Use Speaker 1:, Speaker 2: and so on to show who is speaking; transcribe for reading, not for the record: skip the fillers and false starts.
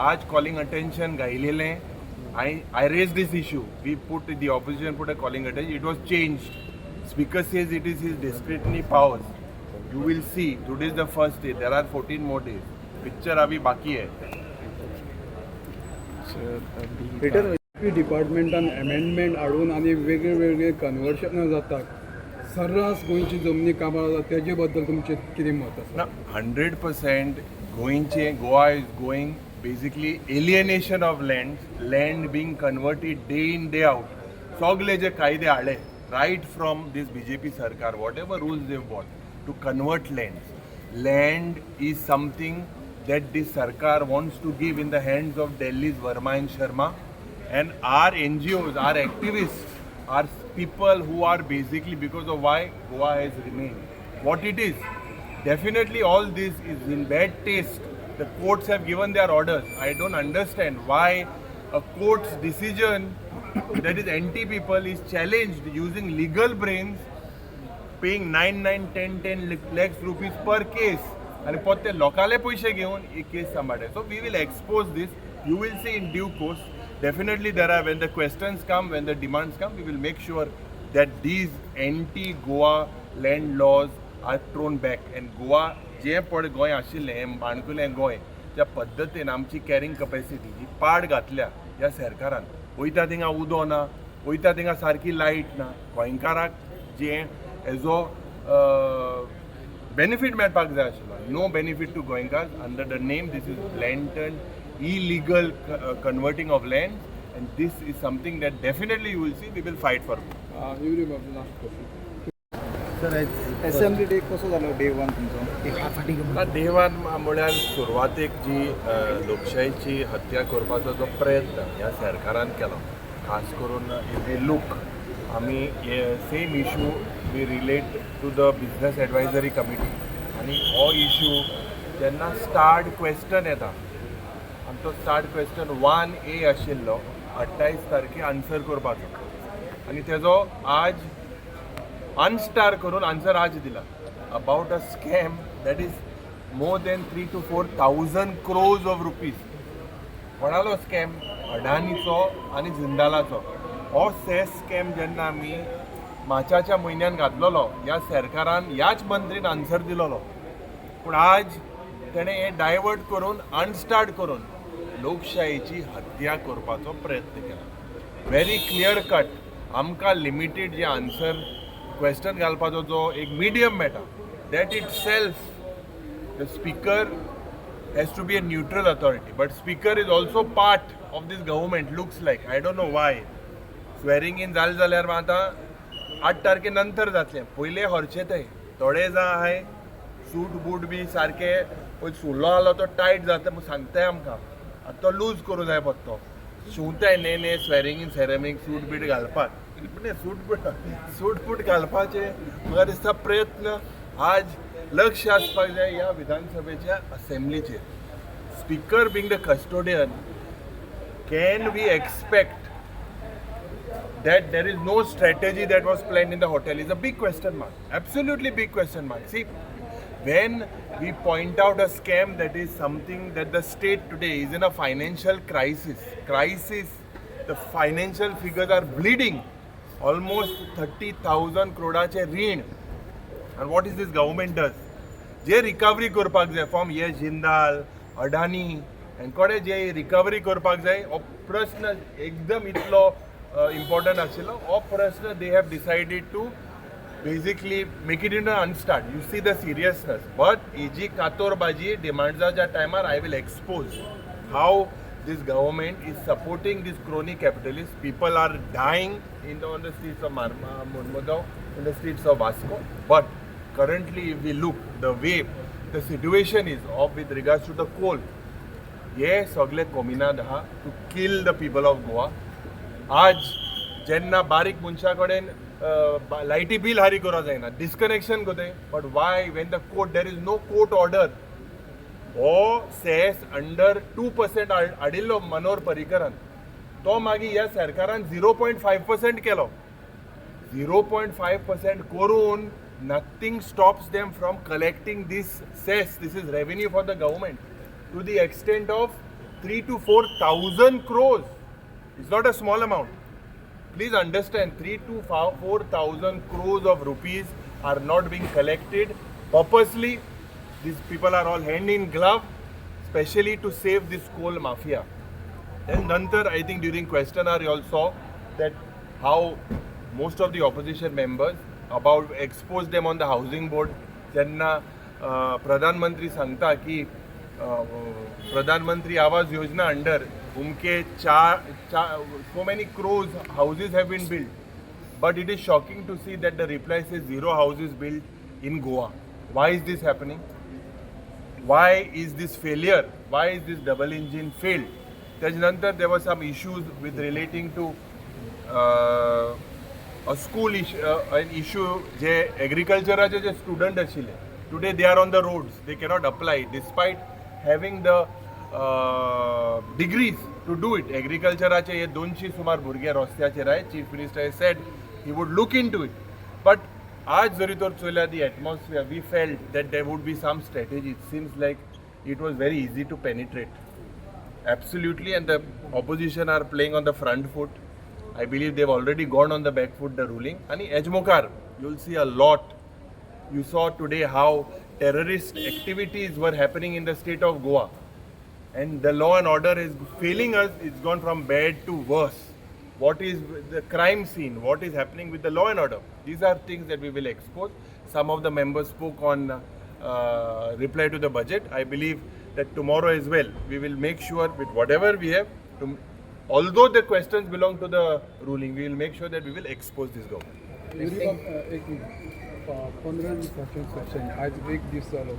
Speaker 1: आज calling attention गायलेले. I raised this issue. The opposition put a calling attention. It was changed. Speaker says it is his discretionary powers. You will see. Today is the first day. There are 14 more days. Picture अभी बाकी है.
Speaker 2: Return डिपार्टमेंटान amendment हाडून आनी वेगळे वेगळे कन्वर्शनां जातात. सर्रास गोंयची जमनी काबार जाता तेजे बद्दल तुमचें कितें मत आसा?
Speaker 1: 100% Goa is going basically alienation of land being converted day in day out. सगळे जे कायदे हाडले right from this BJP Sarkar, whatever rules they've brought to convert land is something that this Sarkar wants to give in the hands of Delhi's Verma and Sharma, and our NGOs, our activists, are people who are basically, because of why Goa has remained what it is. Definitely all this is in bad taste. The courts have given their orders. I don't understand why a court's decision that is anti-people is challenged using legal brains, paying 9, 10 lakhs rupees per case. And potte lokale paise घेऊन एक case सांभाळते. So we will expose this. You will see in due course. Definitely there are, when the questions come, when the demands come, we will make sure that these anti-Goa land laws are thrown back. And Goa J per Goa आशिल्लें माणकुलें गोंय त्या पद्दतीन आमची carrying capacity जी पाड घातल्या ह्या सरकारान. वयता थिंगा उदो ना, वयता थिंगा सारकी लायट ना. गोंयकाराक जे एजो बेनिफीट मेळपाक जाय आशिल्लो, नो बेनिफीट टू गोंयकार under the name this is blatant illegal converting of land, and this is something that definitely you will see. We will fight for.
Speaker 2: Sir assembly day कसो जालो day 1 तुमचो?
Speaker 1: Day 1 म्हळ्यार सुरवातेक जी लोकशायेची हत्या करपाचो जो प्रयत्न ह्या सरकारान केलो, खास करून इफ वी लूक आमी same issue we relate to the business advisory committee, आनी हो इशू जेन्ना स्टार्ट क्वेश्चन येता, आमचो स्टार्ट क्वेश्चन 1A आशिल्लो 28 तारखेक आन्सर करपाचो, आनी तेजो आज अनस्टार करून आन्सर आज दिला about a scam that is more than 3 to 4,000 crores of rupees. कोणालो स्कॅम? अडानीचो आनी जिंदालाचो. हो सेस स्कॅम जेन्ना आमी मार्चाच्या म्हयन्यान घातलेलो, ह्या सरकारान ह्याच मंत्रीन आन्सर दिलोलो, पूण आज तेणें हें डायवर्ट करून अनस्टार्ट करून लोकशायेची हत्या करपाचो प्रयत्न केला. व्हेरी क्लियर कट आमकां लिमिटेड जे आन्सर क्वेश्चन घालपाचो जो एक मिडियम मेळटा, that itself the speaker has to be a neutral authority, but speaker is also part of this government looks like. I don't know why. Swearing in जालें जाल्यार आतां 8 तारखे नंतर जातलें, पयले व्हरचे थंय. थोडे जाण आहाय सूट बूट बी सारके पळय सुल्लो आलो तो टायट जाता म्हूण सांगताय आमकां, आतां तो लूज करूं जाय पडटो. शिंवताय न्ही स्वेरींग इन सेरेमीक सूट बीट घालपाक, पूण सूट बूट घालपाचे म्हाका दिसता प्रयत्न आज लक्ष आसपाक जाय ह्या विधानसभेच्या असेंब्लीचेर. Speaker being the custodian, can we expect that there is no strategy that was planned in the hotel is a big question mark. Absolutely big question mark. See, when we point out a scam, that is something that the state today is in a financial crisis. The financial figures are bleeding. Almost 30,000 crores ऋण. And what is this government does? J recovery करपाक जाय from ये जिंदाल, अडानी, हेंकोडे जे recovery करपाक जाय, हो प्रश्न एकदम इतलो important आशिल्लो. हो प्रश्न they have decided to basically make it into unstart. You see the seriousness. But ही जी कातोरबाजी demandsच्या टायमार I will expose how this government is supporting these crony capitalists. People are dying on the streets of Mormugao, in the streets of Vasco. But currently, if we look the way the situation is with regards to the coal, ये सगळे कोमिनाद आहा to kill the people of Goa. आज जेन्ना बारीक मनशा कडेन लायटी बील हारी करूं जायना, डिस्कनेक्शन कोताय. But why when the court there is no court order, हो सेस अंडर 2% हाडिल्लो मनोहर पर्रीकरान, तो मागीर ह्या सरकारान 0.5% केलो. 0.5% करून nothing stops them from collecting this cess. This is revenue for the government to the extent of 3 to 4,000 crores. It's not a small amount. Please understand, 3 to 4,000 crores of rupees are not being collected purposely. These people are all hand in glove, especially to save this coal mafia. Then Nantar, I think during question hour you all saw that how most of the opposition members about exposed them on the housing board. ज्यांना प्रधानमंत्री सांगता की प्रधानमंत्री Awas Yojana under उनके so many crores houses have been built. But it is shocking to see that the reply says 0 houses built in Goa. Why is this happening? Why is this failure? Why is this double engine failed? त्याच्यानंतर there were some issues with relating to a school issue, an issue J agriculture J student आशिले. Today they are on the roads. They cannot apply despite having the degrees to do it. Agriculture हे 200 सुमार भुरगे रस्त्याचेर आहे. Chief Minister has said he would look into it. But आज जरी तर चोयल्या the atmosphere, we felt that there would be some strategy. It seems like it was very easy to penetrate. Absolutely, and the opposition are playing on the front foot. I believe they've already gone on the back foot, the ruling. And Ejmokar, you'll see a lot. You saw today how terrorist activities were happening in the state of Goa. And the law and order is failing us. It's gone from bad to worse. What is the crime scene? What is happening with the law and order? These are things that we will expose. Some of the members spoke on reply to the budget. I believe that tomorrow as well, we will make sure with whatever we have, although the questions belong to the ruling, we will make sure that we will expose this government.
Speaker 2: एक 15 दिवसाचें session आज एक दीस जालो